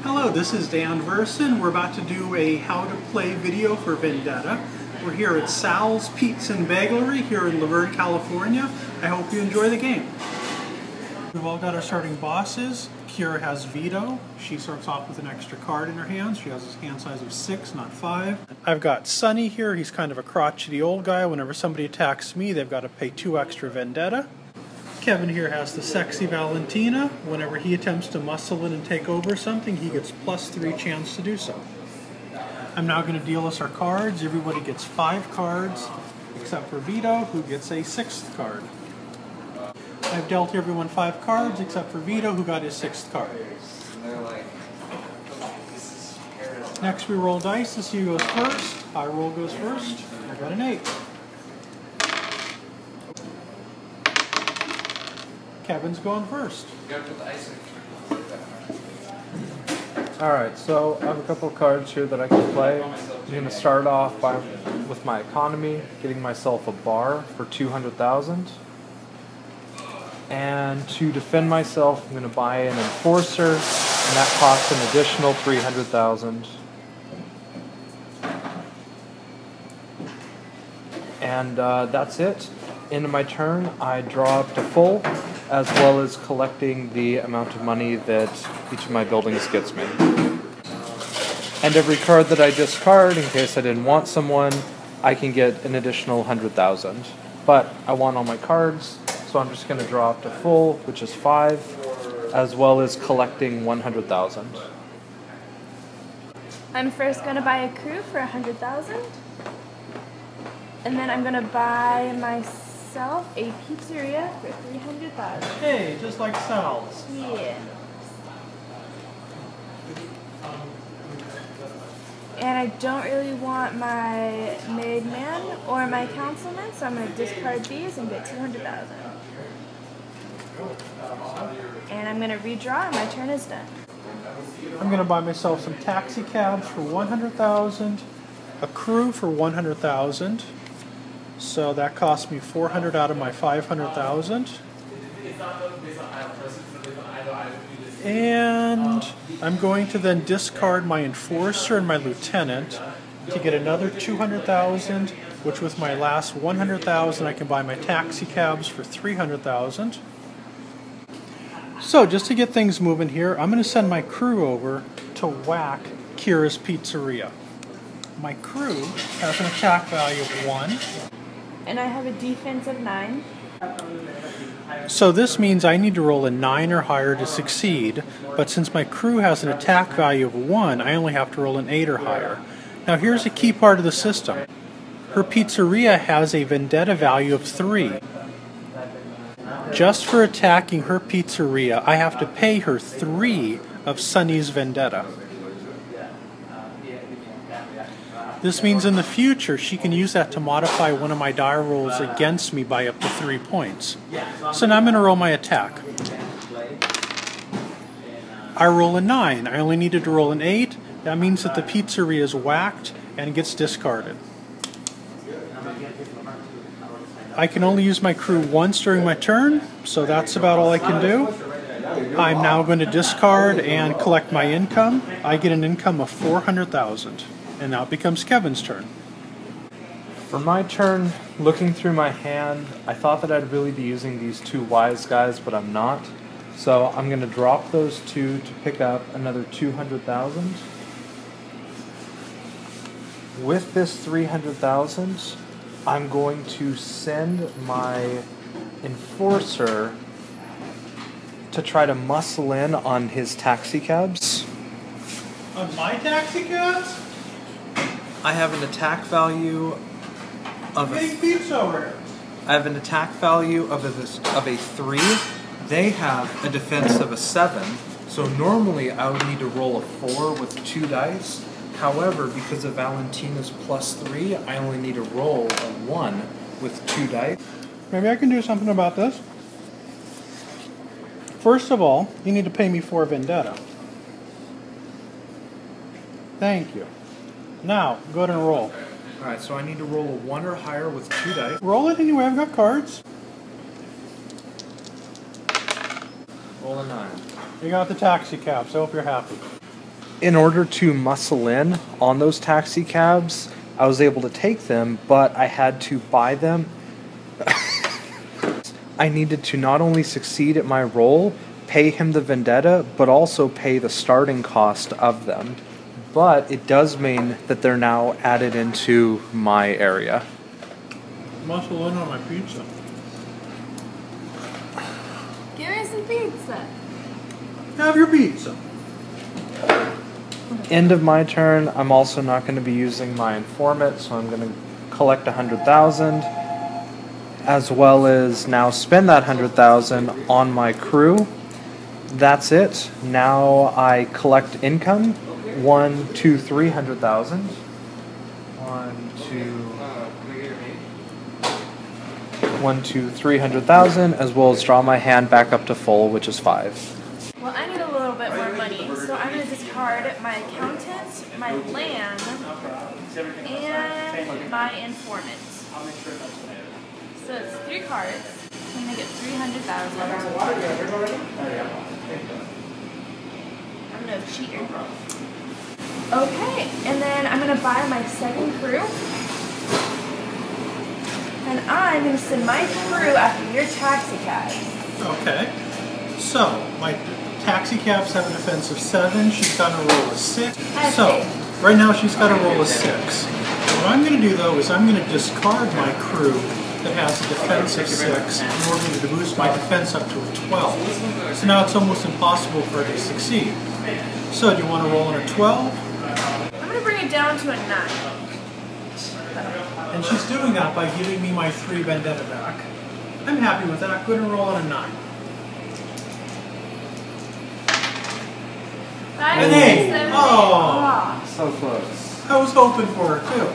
Hello, this is Dan Verson. We're about to do a how to play video for Vendetta. We're here at Sal's Pizza and Bagelery here in Laverne, California. I hope you enjoy the game. We've all got our starting bosses. Kira has Vito. She starts off with an extra card in her hands. She has a hand size of 6, not 5. I've got Sonny here. He's kind of a crotchety old guy. Whenever somebody attacks me, they've got to pay 2 extra Vendetta. Kevin here has the sexy Valentina. Whenever he attempts to muscle in and take over something, he gets +3 chance to do so. I'm now going to deal us our cards. Everybody gets 5 cards, except for Vito, who gets a 6th card. I've dealt everyone 5 cards, except for Vito, who got his 6th card. Next we roll dice to see who goes first. High roll goes first. I got an 8. Kevin's going first. Alright, so I have a couple of cards here that I can play. I'm going to start off with my economy, getting myself a bar for 200,000. And to defend myself, I'm going to buy an enforcer, and that costs an additional 300,000. And that's it. Into my turn, I draw up to full, as well as collecting the amount of money that each of my buildings gets me. And every card that I discard, in case I didn't want someone, I can get an additional 100,000. But I want all my cards, so I'm just going to draw up to full, which is 5, as well as collecting 100,000. I'm first going to buy a crew for 100,000. And then I'm going to buy myself a pizzeria for 300,000. Hey, just like Sal's. Yeah. And I don't really want my made man or my councilman, so I'm going to discard these and get 200,000. And I'm going to redraw and my turn is done. I'm going to buy myself some taxi cabs for 100,000, a crew for 100,000. So that cost me 400 out of my 500,000. And I'm going to then discard my enforcer and my lieutenant to get another 200,000, which with my last 100,000 I can buy my taxi cabs for 300,000. So just to get things moving here, I'm going to send my crew over to whack Kira's Pizzeria. My crew has an attack value of 1. And I have a defense of 9. So this means I need to roll a 9 or higher to succeed, but since my crew has an attack value of 1, I only have to roll an 8 or higher. Now here's a key part of the system. Her pizzeria has a vendetta value of 3. Just for attacking her pizzeria, I have to pay her 3 of Sonny's vendetta. This means in the future she can use that to modify one of my die rolls against me by up to 3 points. So now I'm going to roll my attack. I roll a 9. I only needed to roll an 8. That means that the pizzeria is whacked and gets discarded. I can only use my crew once during my turn, so that's about all I can do. I'm now going to discard and collect my income. I get an income of 400,000. And now it becomes Kevin's turn. For my turn, looking through my hand, I thought that I'd really be using these 2 wise guys, but I'm not. So I'm going to drop those 2 to pick up another 200,000. With this 300,000, I'm going to send my enforcer to try to muscle in on his taxi cabs. On my taxi cabs? I have an attack value of I have an attack value of a 3. They have a defense of a 7. So normally I would need to roll a 4 with 2 dice. However, because of Valentina's +3, I only need to roll a 1 with 2 dice. Maybe I can do something about this. First of all, you need to pay me 4 vendetta. Thank you. Now, go ahead and roll. Alright, so I need to roll a 1 or higher with 2 dice. Roll it anyway, I've got cards. Roll a 9. You got the taxi cabs, I hope you're happy. In order to muscle in on those taxi cabs, I was able to take them, but I had to buy them. I needed to not only succeed at my role, pay him the vendetta, but also pay the starting cost of them. But it does mean that they're now added into my area. Muscle in on my pizza. Give me some pizza. Have your pizza. End of my turn. I'm also not going to be using my informant, so I'm going to collect 100,000, as well as now spend that 100,000 on my crew. That's it. Now I collect income. 1, 2, 300,000. 1, 2, 300,000, as well as draw my hand back up to full, which is 5. Well, I need a little bit more money, so I'm going to discard my accountant, my land, and my informant. So it's 3 cards. I'm going to get 300,000. I'm going to cheat your girl. Okay, and then I'm going to buy my second crew. And I'm going to send my crew after your taxi cab. Okay. So, my taxi cabs have a defense of 7. She's got to roll a 6. So, right now she's got to roll a 6. What I'm going to do, though, is I'm going to discard my crew that has a defense of 6 in order to boost my defense up to a 12. So now it's almost impossible for her to succeed. So, do you want to roll on a 12? I'm going to bring it down to a 9. And she's doing that by giving me my 3 Vendetta back. I'm happy with that. Go ahead and roll on a 9. An 8! Oh! So close. I was hoping for her too.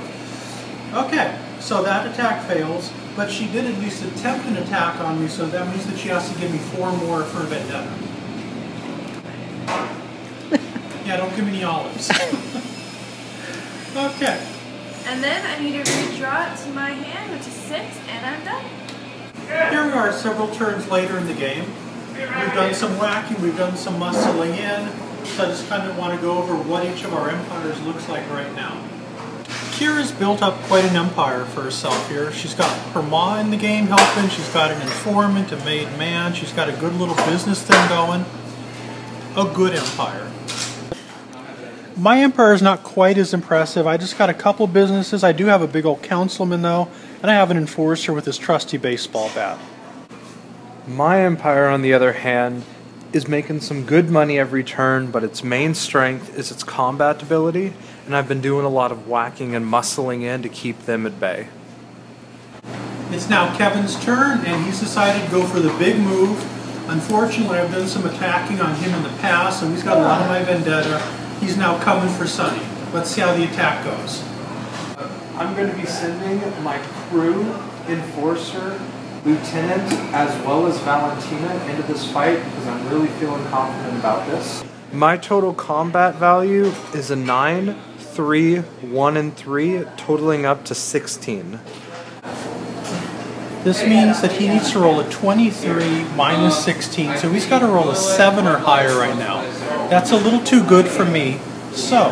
Okay, so that attack fails, but she did at least attempt an attack on me, so that means that she has to give me 4 more for Vendetta. Yeah, don't give me any olives. Okay. And then I need to redraw it to my hand, which is 6, and I'm done. Here we are several turns later in the game. We've done some whacking, we've done some muscling in, so I just kind of want to go over what each of our empires looks like right now. Kira's built up quite an empire for herself here. She's got her ma in the game helping, she's got an informant, a made man, she's got a good little business thing going. A good empire. My empire is not quite as impressive. I just got a couple businesses. I do have a big old councilman though, and I have an enforcer with his trusty baseball bat. My empire, on the other hand, is making some good money every turn, but its main strength is its combat ability, and I've been doing a lot of whacking and muscling in to keep them at bay. It's now Kevin's turn, and he's decided to go for the big move. Unfortunately, I've done some attacking on him in the past, so he's got a lot of my vendetta. He's now coming for Sunny. Let's see how the attack goes. I'm going to be sending my crew, enforcer, lieutenant, as well as Valentina into this fight because I'm really feeling confident about this. My total combat value is a 9, 3, 1, and 3, totaling up to 16. This means that he needs to roll a 23 minus 16, so he's got to roll a 7 or higher right now. That's a little too good for me, so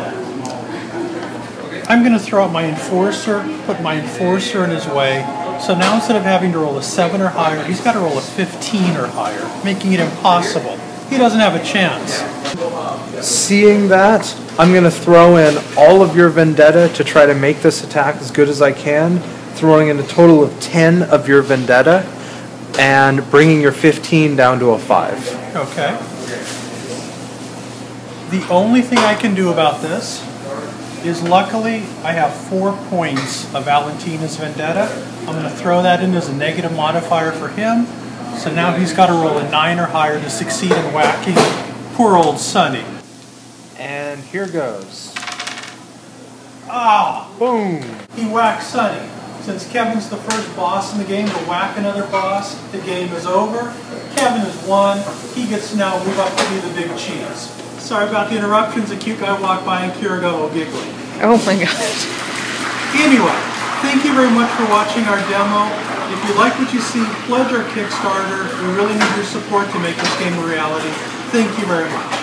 I'm going to throw out my enforcer, put my enforcer in his way. So now instead of having to roll a 7 or higher, he's got to roll a 15 or higher, making it impossible. He doesn't have a chance. Seeing that, I'm going to throw in all of your vendetta to try to make this attack as good as I can, throwing in a total of 10 of your vendetta and bringing your 15 down to a 5. Okay. The only thing I can do about this is luckily I have 4 points of Valentina's vendetta. I'm going to throw that in as a negative modifier for him. So now he's got to roll a 9 or higher to succeed in whacking poor old Sunny. And here goes. Ah! Boom! He whacks Sunny. Since Kevin's the first boss in the game to whack another boss, the game is over. Kevin has won. He gets to now move up to be the big cheese. Sorry about the interruptions. A cute guy walked by and Kira got all giggly. Oh my gosh. Anyway, thank you very much for watching our demo. If you like what you see, pledge our Kickstarter. We really need your support to make this game a reality. Thank you very much.